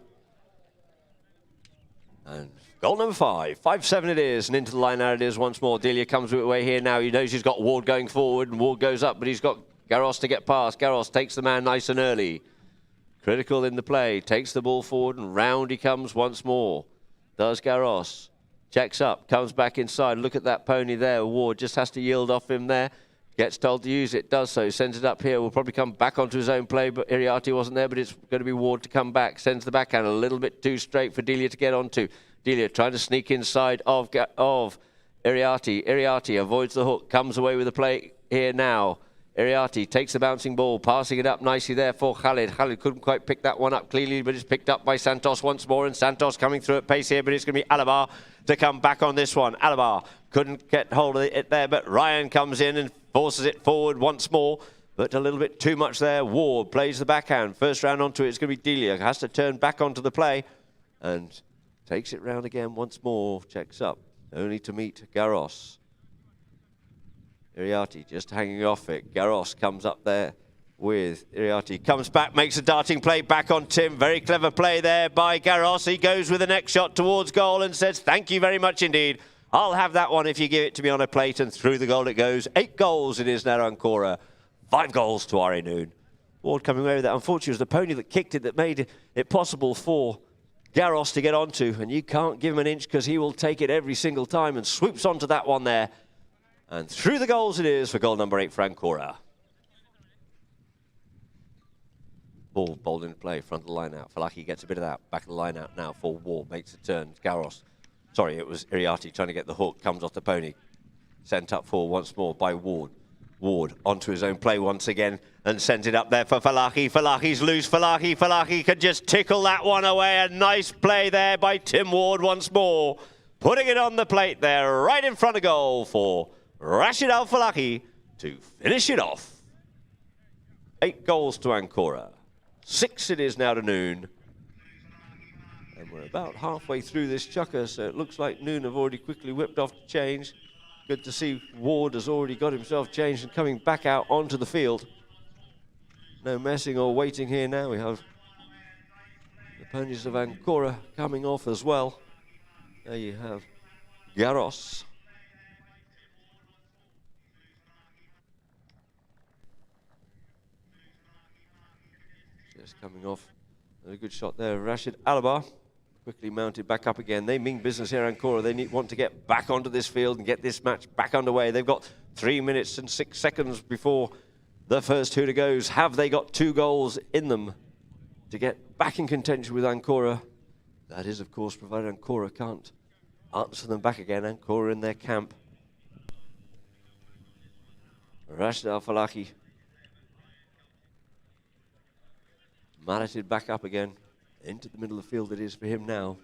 S1: And goal number 5, 5-7 it is, and into the line out it is once more. Delia comes away here now. He knows he's got Ward going forward, and Ward goes up, but he's got Garros to get past. Garros takes the man nice and early. Critical in the play, takes the ball forward, and round he comes once more. Does Garros. Checks up, comes back inside. Look at that pony there. Ward just has to yield off him there. Gets told to use it, does so. Sends it up here. Will probably come back onto his own play, but Iriarte wasn't there, but it's going to be Ward to come back. Sends the backhand a little bit too straight for Delia to get onto. Delia trying to sneak inside of Iriarte. Iriarte avoids the hook, comes away with the play here now. Iriarte takes the bouncing ball, passing it up nicely there for Khalid. Khalid couldn't quite pick that one up cleanly, but it's picked up by Santos once more, and Santos coming through at pace here, but it's going to be Alabar to come back on this one. Alabar couldn't get hold of it there, but Ryan comes in and forces it forward once more, but a little bit too much there. Ward plays the backhand. First round onto it, it's going to be Delia. Has to turn back onto the play and takes it round again once more. Checks up, only to meet Garros. Iriarte just hanging off it. Garros comes up there with Iriarte. Comes back, makes a darting play back on Tim. Very clever play there by Garros. He goes with the next shot towards goal and says, thank you very much indeed. I'll have that one if you give it to me on a plate, and through the goal it goes. 8 goals it is now, ANKORA. 5 goals to Noon. Ward coming away with that. Unfortunately, it was the pony that kicked it that made it possible for Garros to get onto, and you can't give him an inch because he will take it every single time, and swoops onto that one there. And through the goals it is for goal number 8 for ANKORA. Ball bowled into play, front of the line out. Falaki gets a bit of that. Back of the line out now for Ward. Makes a turn. Garros. Sorry, it was Iriarte trying to get the hook. Comes off the pony. Sent up forward once more by Ward. Ward onto his own play once again and sends it up there for Falahi. Falahi's loose. Falahi can just tickle that one away. A nice play there by Tim Ward once more. Putting it on the plate there, right in front of goal for Rashid Al Falahi to finish it off. 8 goals to ANKORA. 6 it is now to Noon. And we're about halfway through this chukker, so it looks like Noon have already quickly whipped off to change. Good to see Ward has already got himself changed and coming back out onto the field. No messing or waiting here now. We have the ponies of ANKORA coming off as well. There you have Garros. Just coming off. A good shot there. Rashid Alabar quickly mounted back up again. They mean business here, ANKORA. They want to get back onto this field and get this match back underway. They've got 3 minutes and 6 seconds before the first hooter goes. Have they got 2 goals in them to get back in contention with ANKORA? That is, of course, provided ANKORA can't answer them back again. ANKORA in their camp. Rashid Al Falahi malleted back up again. Into the middle of the field it is for him now.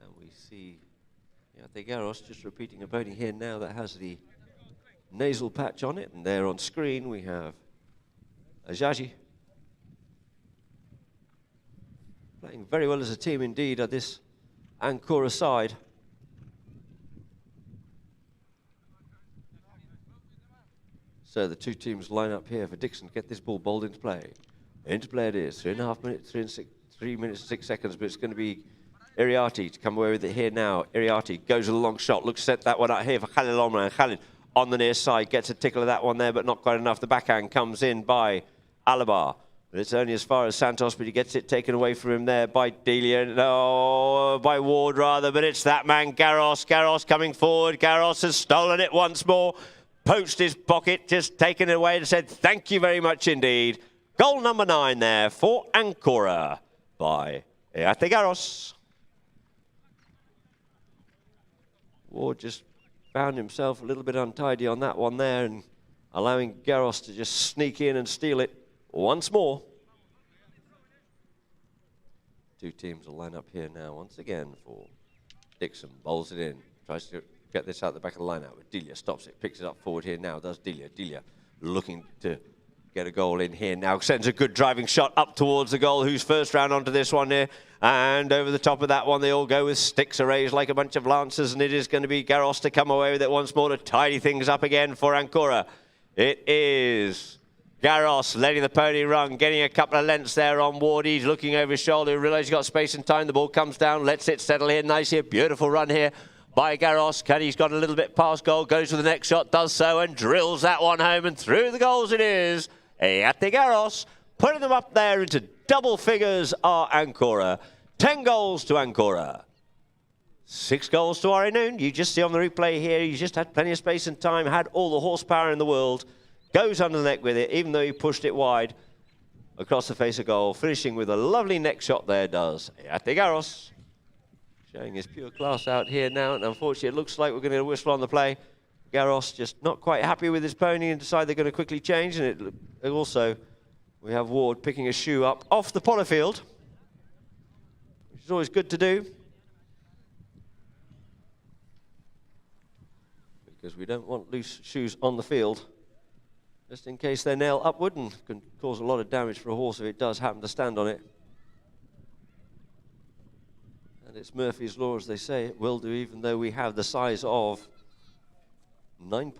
S1: And we see Garros just repeating a pony here now that has the nasal patch on it. And there on screen we have Ajaji. Playing very well as a team indeed at this ANKORA side. So the 2 teams line up here for Dixon to get this ball bowled into play. Into play it is. 3.5 minutes, 3 minutes and 6 seconds, but it's going to be Iriarty to come away with it here now. Iriarty goes with a long shot, looks set that one out here for Khalid Omar, and Khalid on the near side gets a tickle of that one there, but not quite enough. The backhand comes in by Alabar. But it's only as far as Santos, but he gets it taken away from him there by Delia. No, by Ward rather, but it's that man, Garros. Garros coming forward. Garros has stolen it once more. Poached his pocket, just taken it away and said, thank you very much indeed. Goal number 9 there for ANKORA by Garros. Ward just found himself a little bit untidy on that one there and allowing Garros to just sneak in and steal it once more. 2 teams will line up here now once again for Dixon. Bowls it in, tries to get this out the back of the line out, but Delia stops it, picks it up forward here now, does Delia. Delia looking to get a goal in here now, sends a good driving shot up towards the goal, who's first round onto this one here, and over the top of that one they all go with sticks raised like a bunch of lancers, and it is going to be Garros to come away with it once more to tidy things up again for ANKORA. It is Garros letting the pony run, getting a couple of lengths there on Ward. He's looking over his shoulder, realises he's got space and time, the ball comes down, lets it settle here nicely, a beautiful run here by Garros. Kenny's got a little bit past goal, goes for the next shot, does so, and drills that one home, and through the goals it is. Garros putting them up there into double figures are ANKORA. 10 goals to ANKORA. 6 goals to Ari Noon. You just see on the replay here, he just had plenty of space and time, had all the horsepower in the world, goes under the neck with it, even though he pushed it wide across the face of goal, finishing with a lovely neck shot there, does Garros. Showing his pure class out here now, and unfortunately it looks like we're going to whistle on the play. Garros just not quite happy with his pony and decide they're going to quickly change, and it also, we have Ward picking a shoe up off the polo field, which is always good to do, because we don't want loose shoes on the field, just in case they nail upward and can cause a lot of damage for a horse if it does happen to stand on it. And it's Murphy's Law, as they say, it will do, even though we have the size of 9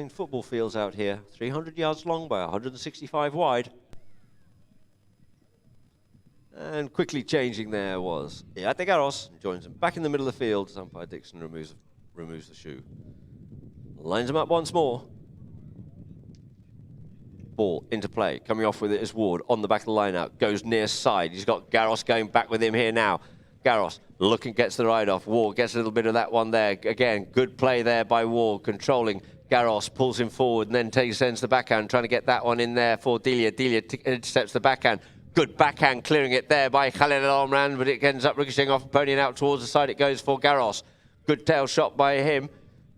S1: football fields out here, 300 yards long by 165 wide. And quickly changing there was Garros, joins him back in the middle of the field. Umpire Dixon removes the shoe. Lines him up once more. Ball into play, coming off with it is Ward on the back of the line out, goes near side. He's got Garros going back with him here now. Garros looking, gets the ride off. Ward gets a little bit of that one there. Again, good play there by Ward, controlling Garros, pulls him forward, and then sends the backhand, trying to get that one in there for Delia. Delia intercepts the backhand, Good backhand clearing it there by Khaled Al Omran, but it ends up ricocheting off opponent out towards the side. It goes for Garros. Good tail shot by him,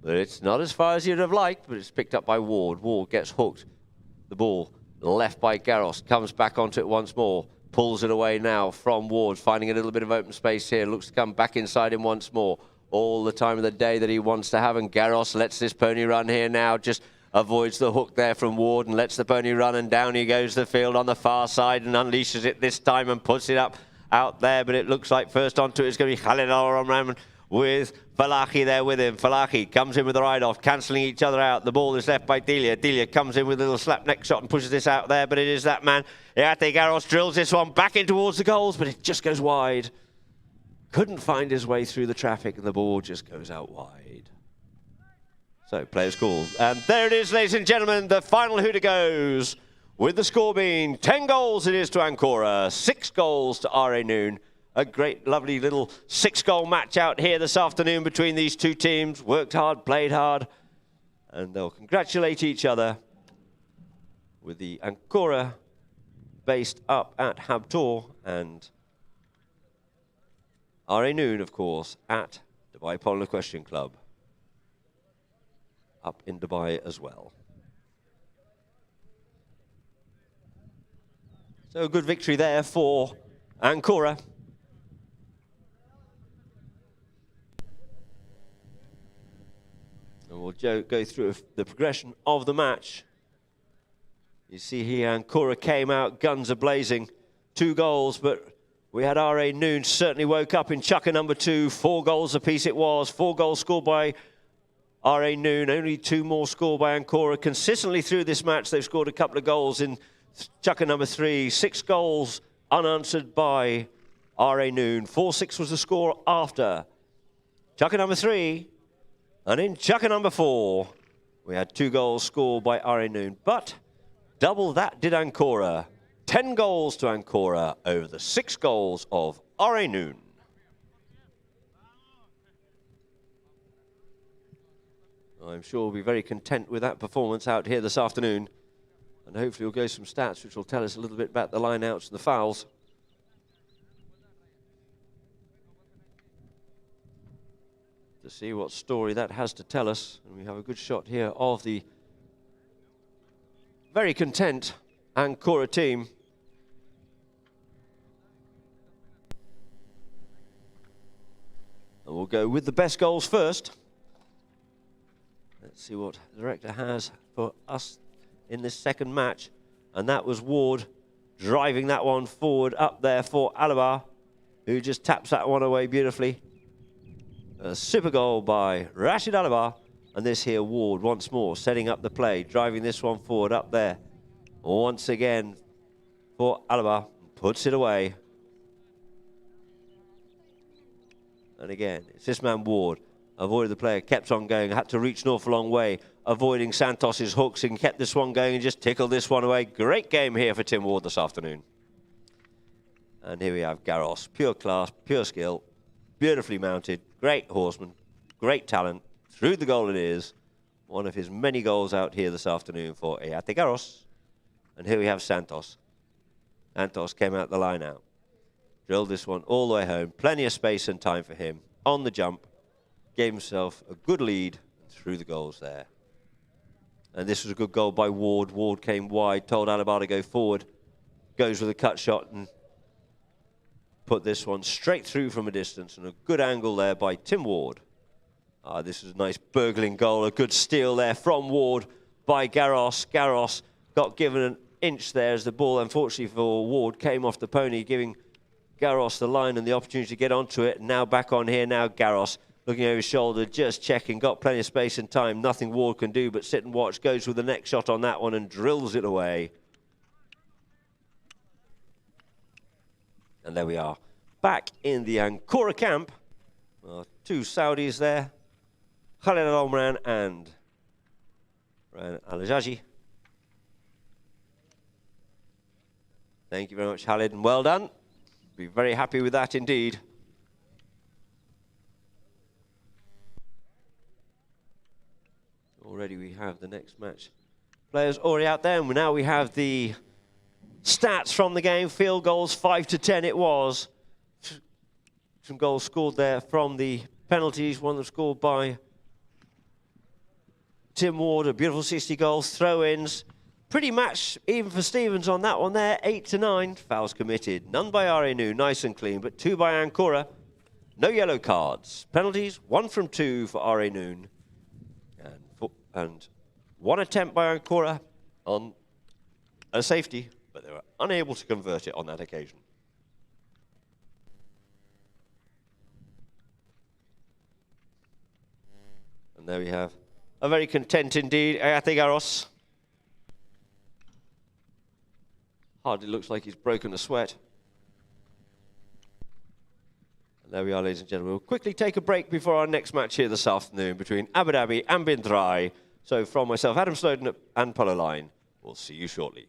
S1: but it's not as far as you'd have liked, but it's picked up by Ward. Ward gets hooked. The ball left by Garros, comes back onto it once more, pulls it away now from Ward, finding a little bit of open space here, looks to come back inside him once more. All the time of the day that he wants to have, and Garros lets this pony run here now, just avoids the hook there from Ward and lets the pony run, and down he goes the field on the far side and unleashes it this time and puts it up out there, but it looks like first onto it is going to be Khaled Al Omran with Falahi there with him. Falahi comes in with the ride-off, cancelling each other out. The ball is left by Delia. Delia comes in with a little slap neck shot and pushes this out there, but it is that man. Iate Garros drills this one back in towards the goals, but it just goes wide. Couldn't find his way through the traffic, and the ball just goes out wide. So, players called. And there it is, ladies and gentlemen. The final hooter goes with the score being 10 goals it is to ANKORA, 6 goals to RA Noon. A great, lovely little 6-goal match out here this afternoon between these two teams. Worked hard, played hard, and they'll congratulate each other with the ANKORA based up at Habtor and RA Noon, of course, at Dubai Polo Equestrian Club, up in Dubai as well. So a good victory there for ANKORA. And we'll go through the progression of the match. You see here ANKORA came out, guns a-blazing, 2 goals, but we had RA Noon certainly woke up in chukker number 2. 4 goals apiece it was. 4 goals scored by RA Noon. Only 2 more scored by ANKORA. Consistently through this match, they've scored a couple of goals in chukker number 3. 6 goals unanswered by RA Noon. 4-6 was the score after chukker number 3. And in chukker number 4, we had 2 goals scored by RA Noon. But double that did ANKORA. 10 goals to ANKORA over the 6 goals of RA Noon. I'm sure we'll be very content with that performance out here this afternoon. And hopefully we'll go some stats which will tell us a little bit about the line-outs and the fouls. To see what story that has to tell us. And we have a good shot here of the very content ANKORA team. And we'll go with the best goals first. Let's see what the director has for us in this second match. And that was Ward driving that one forward up there for Alabar, who just taps that one away beautifully. A super goal by Rashid Alabar. And this here Ward once more setting up the play, driving this one forward up there. Once again for Alabar, puts it away. And again, it's this man Ward. Avoided the player, kept on going, had to reach an awful long way, avoiding Santos's hooks and kept this one going and just tickled this one away. Great game here for Tim Ward this afternoon. And here we have Garros, pure class, pure skill, beautifully mounted, great horseman, great talent. Through the goal it is. One of his many goals out here this afternoon for Iate Garros. And here we have Santos. Santos came out the line out. Drilled this one all the way home. Plenty of space and time for him. On the jump. Gave himself a good lead through the goals there. And this was a good goal by Ward. Ward came wide, told Alabar to go forward. Goes with a cut shot and put this one straight through from a distance. And a good angle there by Tim Ward. This is a nice burgling goal. A good steal there from Ward by Garros. Garros got given an inch there as the ball, unfortunately for Ward, came off the pony, giving Garros the line and the opportunity to get onto it. Now back on here, now Garros looking over his shoulder, just checking, got plenty of space and time. Nothing Ward can do but sit and watch. Goes with the next shot on that one and drills it away. And there we are, back in the ANKORA camp. 2 Saudis there, Khaled Al Omran and Ryan Al-Ajaji. Thank you very much, Khaled, and well done. Be very happy with that indeed. Already we have the next match. Players already out there, and now we have the stats from the game. Field goals, 5-10 it was. Some goals scored there from the penalties. One was scored by Tim Ward, a beautiful 60 goals. Throw-ins, pretty match even for Stevens on that one there, 8-9. Fouls committed, none by RA nice and clean, but 2 by ANKORA. No yellow cards. Penalties, 1 from 2 for RA Noon. And 1 attempt by ANKORA on a safety, but they were unable to convert it on that occasion. And there we have a very content indeed, Ayate Garros. Hardly looks like he's broken a sweat. And there we are, ladies and gentlemen. We'll quickly take a break before our next match here this afternoon between Abu Dhabi and Bin Trai. So from myself, Adam Snowden and Polo Line, we'll see you shortly.